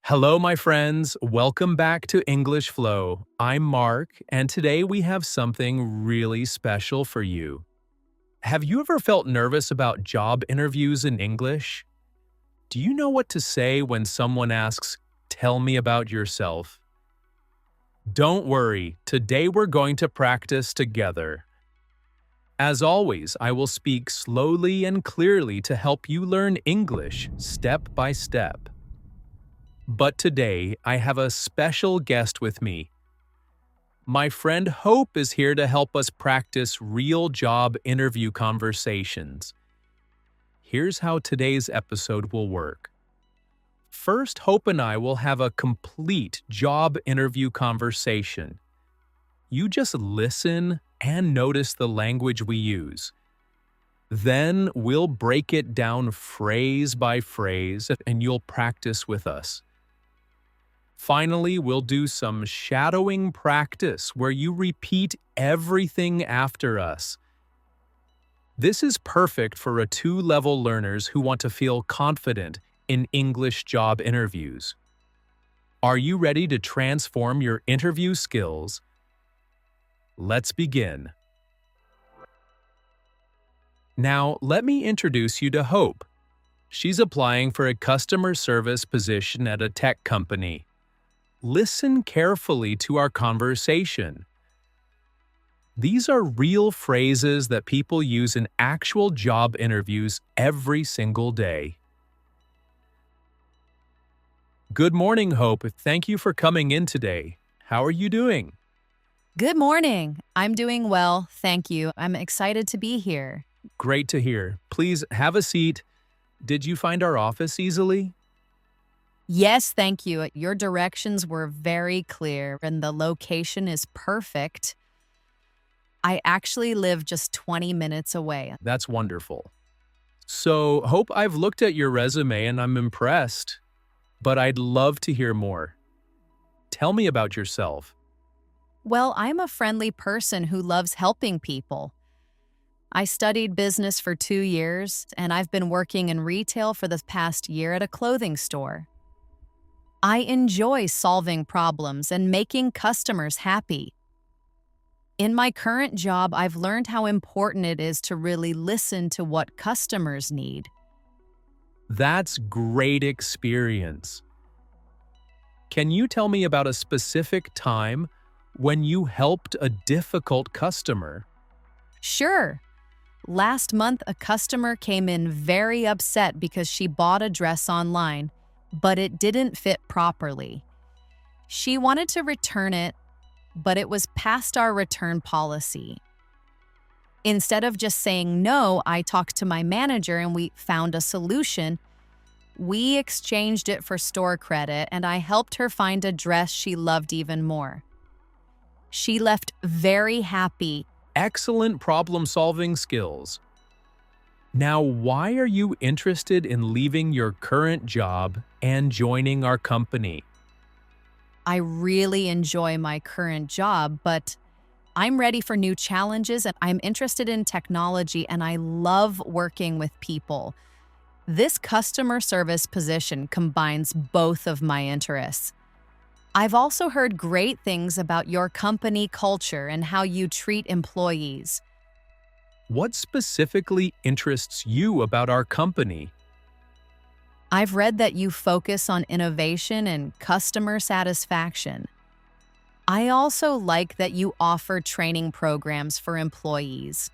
Hello, my friends. Welcome back to English Flow. I'm Mark, and today we have something really special for you. Have you ever felt nervous about job interviews in English? Do you know what to say when someone asks, "Tell me about yourself"? Don't worry, today we're going to practice together. As always, I will speak slowly and clearly to help you learn English step by step. But today, I have a special guest with me. My friend Hope is here to help us practice real job interview conversations. Here's how today's episode will work. First, Hope and I will have a complete job interview conversation. You just listen and notice the language we use. Then we'll break it down phrase by phrase and you'll practice with us. Finally, we'll do some shadowing practice where you repeat everything after us. This is perfect for a two-level learners who want to feel confident in English job interviews. Are you ready to transform your interview skills? Let's begin. Now, let me introduce you to Hope. She's applying for a customer service position at a tech company. Listen carefully to our conversation. These are real phrases that people use in actual job interviews every single day. Good morning, Hope. Thank you for coming in today. How are you doing? Good morning. I'm doing well, thank you. I'm excited to be here. Great to hear. Please have a seat. Did you find our office easily? Yes, thank you. Your directions were very clear and the location is perfect. I actually live just 20 minutes away. That's wonderful. So, Hope, I've looked at your resume and I'm impressed, but I'd love to hear more. Tell me about yourself. Well, I'm a friendly person who loves helping people. I studied business for 2 years, and I've been working in retail for the past year at a clothing store. I enjoy solving problems and making customers happy. In my current job, I've learned how important it is to really listen to what customers need. That's great experience. Can you tell me about a specific time when you helped a difficult customer? Sure. Last month, a customer came in very upset because she bought a dress online, but it didn't fit properly. She wanted to return it, but it was past our return policy. Instead of just saying no, I talked to my manager and we found a solution. We exchanged it for store credit and I helped her find a dress she loved even more. She left very happy. Excellent problem-solving skills. Now, why are you interested in leaving your current job and joining our company? I really enjoy my current job, but I'm ready for new challenges and I'm interested in technology and I love working with people. This customer service position combines both of my interests. I've also heard great things about your company culture and how you treat employees. What specifically interests you about our company? I've read that you focus on innovation and customer satisfaction. I also like that you offer training programs for employees.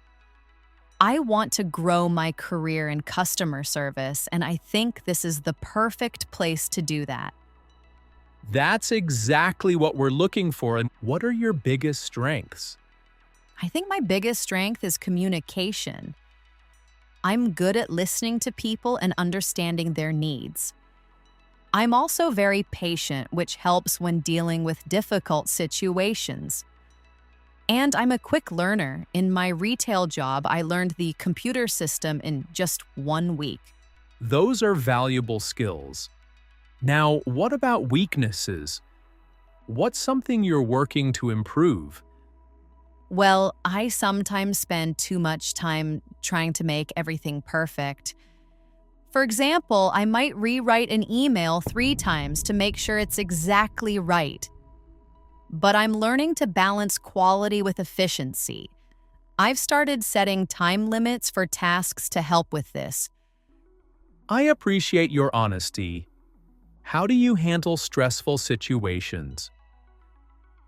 I want to grow my career in customer service, and I think this is the perfect place to do that. That's exactly what we're looking for. And what are your biggest strengths? I think my biggest strength is communication. I'm good at listening to people and understanding their needs. I'm also very patient, which helps when dealing with difficult situations. And I'm a quick learner. In my retail job, I learned the computer system in just 1 week. Those are valuable skills. Now, what about weaknesses? What's something you're working to improve? Well, I sometimes spend too much time trying to make everything perfect. For example, I might rewrite an email 3 times to make sure it's exactly right. But I'm learning to balance quality with efficiency. I've started setting time limits for tasks to help with this. I appreciate your honesty. How do you handle stressful situations?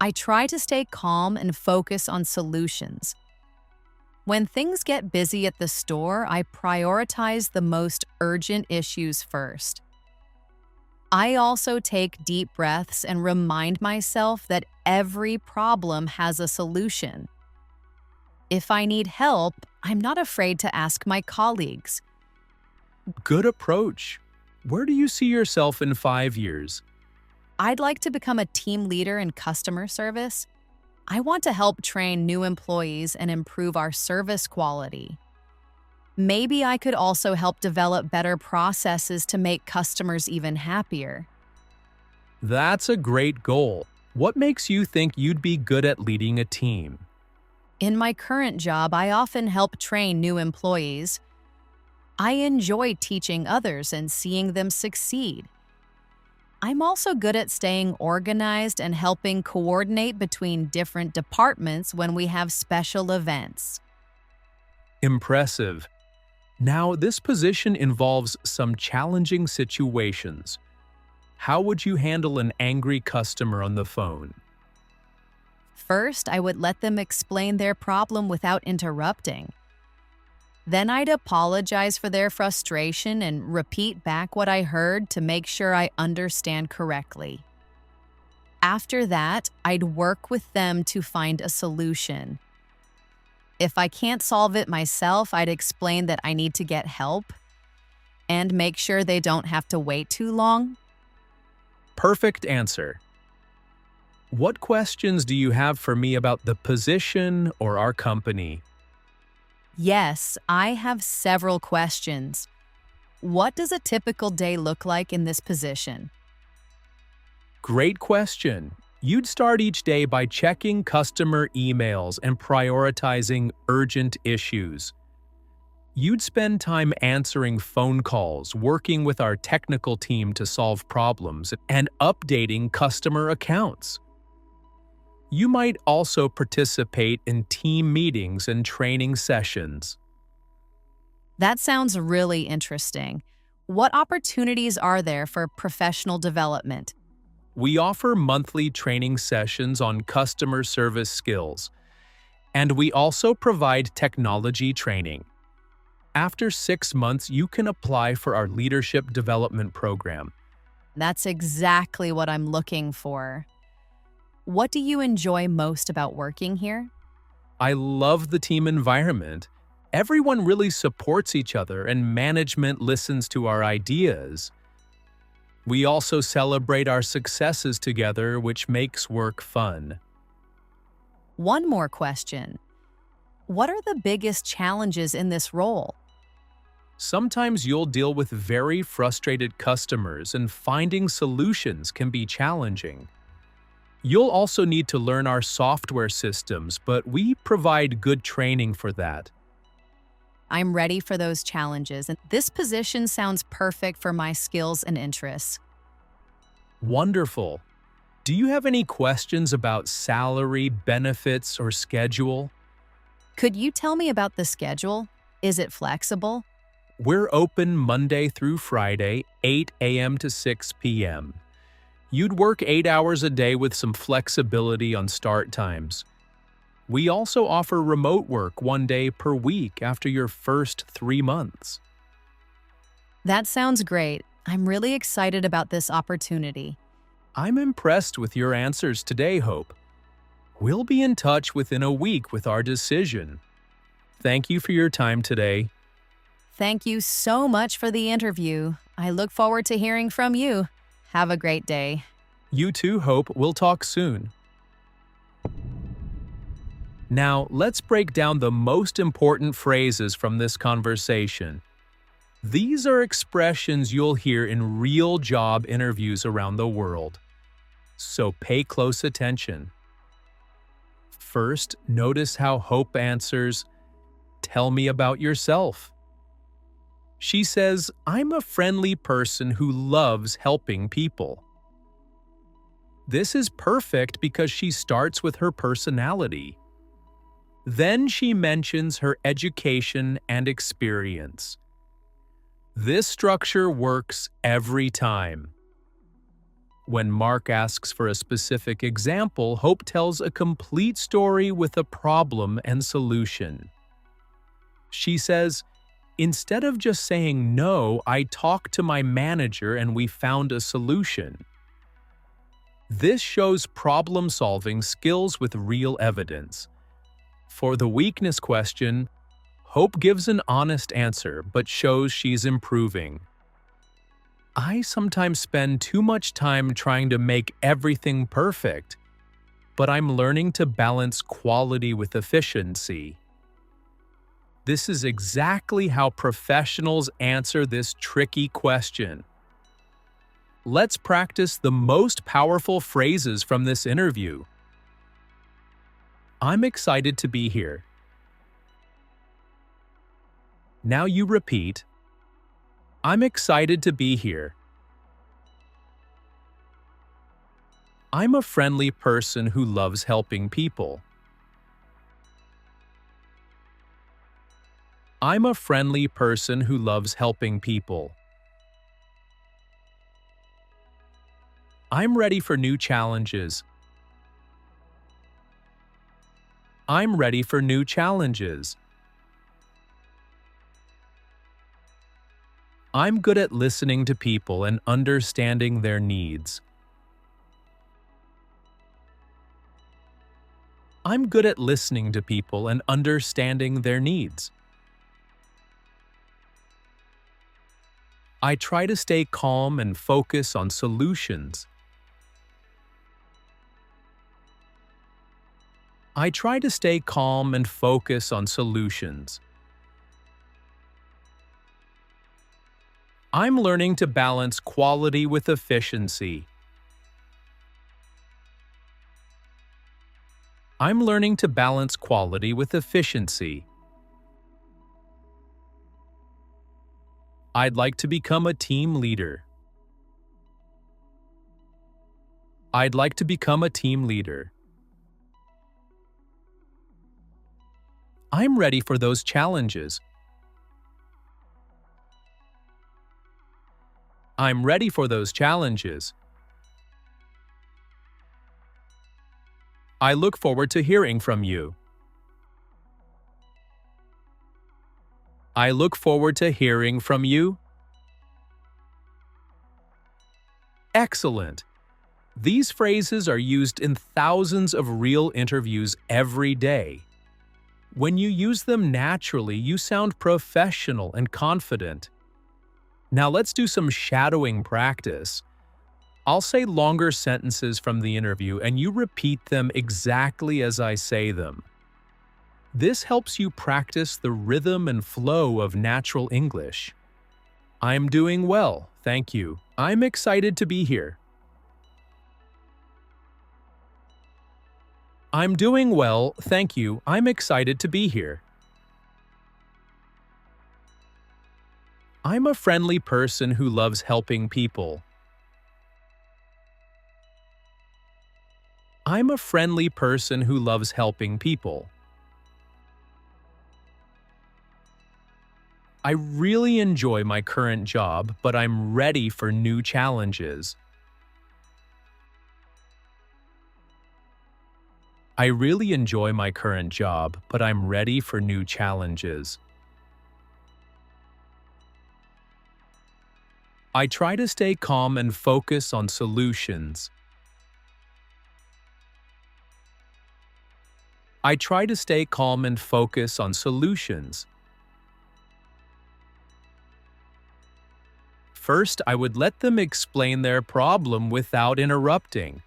I try to stay calm and focus on solutions. When things get busy at the store, I prioritize the most urgent issues first. I also take deep breaths and remind myself that every problem has a solution. If I need help, I'm not afraid to ask my colleagues. Good approach. Where do you see yourself in 5 years? I'd like to become a team leader in customer service. I want to help train new employees and improve our service quality. Maybe I could also help develop better processes to make customers even happier. That's a great goal. What makes you think you'd be good at leading a team? In my current job, I often help train new employees. I enjoy teaching others and seeing them succeed. I'm also good at staying organized and helping coordinate between different departments when we have special events. Impressive. Now, this position involves some challenging situations. How would you handle an angry customer on the phone? First, I would let them explain their problem without interrupting. Then I'd apologize for their frustration and repeat back what I heard to make sure I understand correctly. After that, I'd work with them to find a solution. If I can't solve it myself, I'd explain that I need to get help and make sure they don't have to wait too long. Perfect answer. What questions do you have for me about the position or our company? Yes, I have several questions. What does a typical day look like in this position? Great question. You'd start each day by checking customer emails and prioritizing urgent issues. You'd spend time answering phone calls, working with our technical team to solve problems, and updating customer accounts. You might also participate in team meetings and training sessions. That sounds really interesting. What opportunities are there for professional development? We offer monthly training sessions on customer service skills, and we also provide technology training. After 6 months, you can apply for our leadership development program. That's exactly what I'm looking for. What do you enjoy most about working here? I love the team environment. Everyone really supports each other and management listens to our ideas. We also celebrate our successes together, which makes work fun. One more question. What are the biggest challenges in this role? Sometimes you'll deal with very frustrated customers and finding solutions can be challenging. You'll also need to learn our software systems, but we provide good training for that. I'm ready for those challenges, and this position sounds perfect for my skills and interests. Wonderful. Do you have any questions about salary, benefits, or schedule? Could you tell me about the schedule? Is it flexible? We're open Monday through Friday, 8 a.m. to 6 p.m. You'd work 8 hours a day with some flexibility on start times. We also offer remote work 1 day per week after your first 3 months. That sounds great. I'm really excited about this opportunity. I'm impressed with your answers today, Hope. We'll be in touch within a week with our decision. Thank you for your time today. Thank you so much for the interview. I look forward to hearing from you. Have a great day. You too, Hope. We'll talk soon. Now, let's break down the most important phrases from this conversation. These are expressions you'll hear in real job interviews around the world. So pay close attention. First, notice how Hope answers, "Tell me about yourself." She says, "I'm a friendly person who loves helping people." This is perfect because she starts with her personality. Then she mentions her education and experience. This structure works every time. When Mark asks for a specific example, Hope tells a complete story with a problem and solution. She says, "Instead of just saying no, I talked to my manager and we found a solution." This shows problem-solving skills with real evidence. For the weakness question, Hope gives an honest answer but shows she's improving. "I sometimes spend too much time trying to make everything perfect, but I'm learning to balance quality with efficiency." This is exactly how professionals answer this tricky question. Let's practice the most powerful phrases from this interview. "I'm excited to be here." Now you repeat, "I'm excited to be here." "I'm a friendly person who loves helping people." "I'm a friendly person who loves helping people." "I'm ready for new challenges." "I'm ready for new challenges." "I'm good at listening to people and understanding their needs." "I'm good at listening to people and understanding their needs." "I try to stay calm and focus on solutions." "I try to stay calm and focus on solutions." "I'm learning to balance quality with efficiency." "I'm learning to balance quality with efficiency." "I'd like to become a team leader." "I'd like to become a team leader." "I'm ready for those challenges." "I'm ready for those challenges." "I look forward to hearing from you." "I look forward to hearing from you." Excellent! These phrases are used in thousands of real interviews every day. When you use them naturally, you sound professional and confident. Now let's do some shadowing practice. I'll say longer sentences from the interview and you repeat them exactly as I say them. This helps you practice the rhythm and flow of natural English. "I'm doing well, thank you. I'm excited to be here." "I'm doing well, thank you. I'm excited to be here." "I'm a friendly person who loves helping people." "I'm a friendly person who loves helping people." "I really enjoy my current job, but I'm ready for new challenges." "I really enjoy my current job, but I'm ready for new challenges." "I try to stay calm and focus on solutions." "I try to stay calm and focus on solutions." First, I would let them explain their problem without interrupting.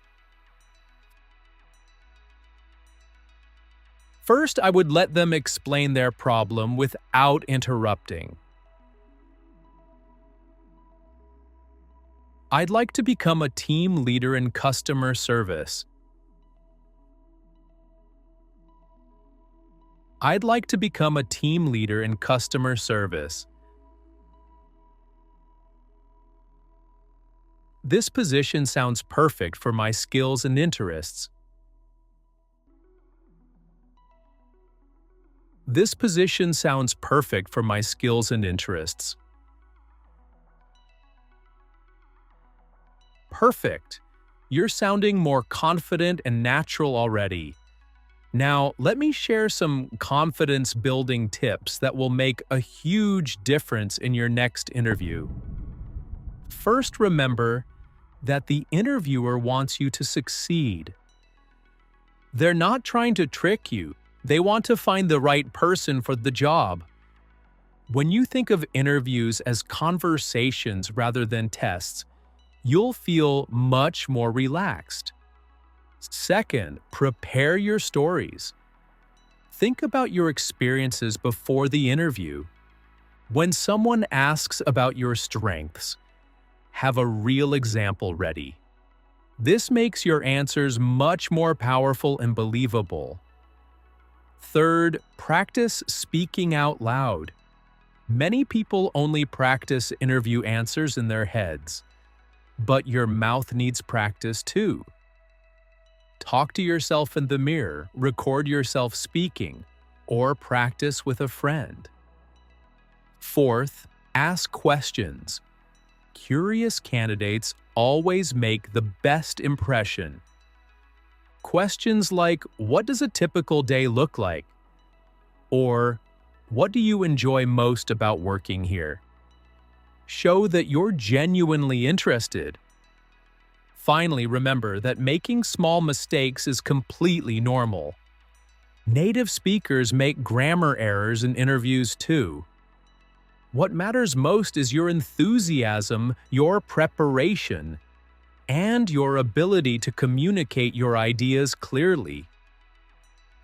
First, I would let them explain their problem without interrupting. "I'd like to become a team leader in customer service." "I'd like to become a team leader in customer service." This position sounds perfect for my skills and interests. This position sounds perfect for my skills and interests. Perfect. You're sounding more confident and natural already. Now, let me share some confidence-building tips that will make a huge difference in your next interview. First, remember that the interviewer wants you to succeed. They're not trying to trick you. They want to find the right person for the job. When you think of interviews as conversations rather than tests, you'll feel much more relaxed. Second, prepare your stories. Think about your experiences before the interview. When someone asks about your strengths, have a real example ready. This makes your answers much more powerful and believable. Third, practice speaking out loud. Many people only practice interview answers in their heads, but your mouth needs practice too. Talk to yourself in the mirror, record yourself speaking, or practice with a friend. Fourth, ask questions. Curious candidates always make the best impression. Questions like, what does a typical day look like? Or, what do you enjoy most about working here? Show that you're genuinely interested. Finally, remember that making small mistakes is completely normal. Native speakers make grammar errors in interviews too. What matters most is your enthusiasm, your preparation, and your ability to communicate your ideas clearly.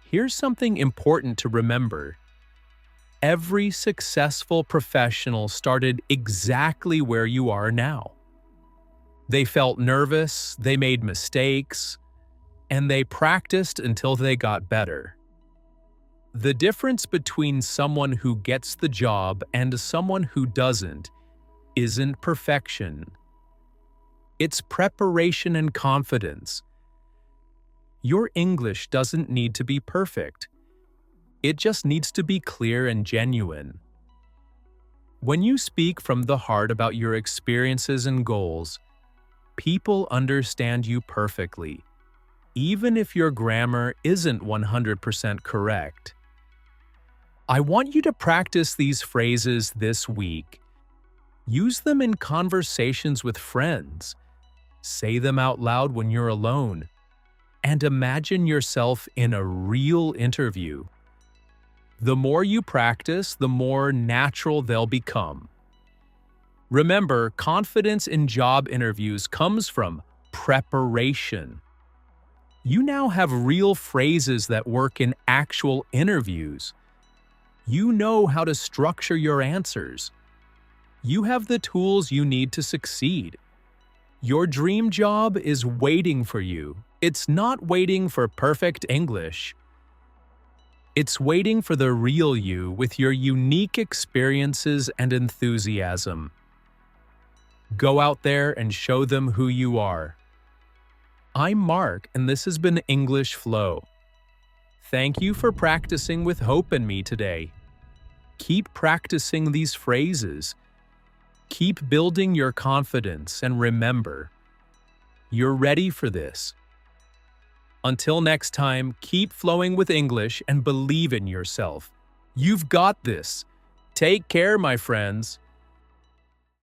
Here's something important to remember. Every successful professional started exactly where you are now. They felt nervous, they made mistakes, and they practiced until they got better. The difference between someone who gets the job and someone who doesn't isn't perfection. It's preparation and confidence. Your English doesn't need to be perfect. It just needs to be clear and genuine. When you speak from the heart about your experiences and goals, people understand you perfectly, even if your grammar isn't 100% correct. I want you to practice these phrases this week. Use them in conversations with friends. Say them out loud when you're alone. And imagine yourself in a real interview. The more you practice, the more natural they'll become. Remember, confidence in job interviews comes from preparation. You now have real phrases that work in actual interviews. You know how to structure your answers. You have the tools you need to succeed. Your dream job is waiting for you. It's not waiting for perfect English. It's waiting for the real you with your unique experiences and enthusiasm. Go out there and show them who you are. I'm Mark, and this has been English Flow. Thank you for practicing with Hope and me today. Keep practicing these phrases. Keep building your confidence, and remember, you're ready for this. Until next time, keep flowing with English and believe in yourself. You've got this. Take care, my friends.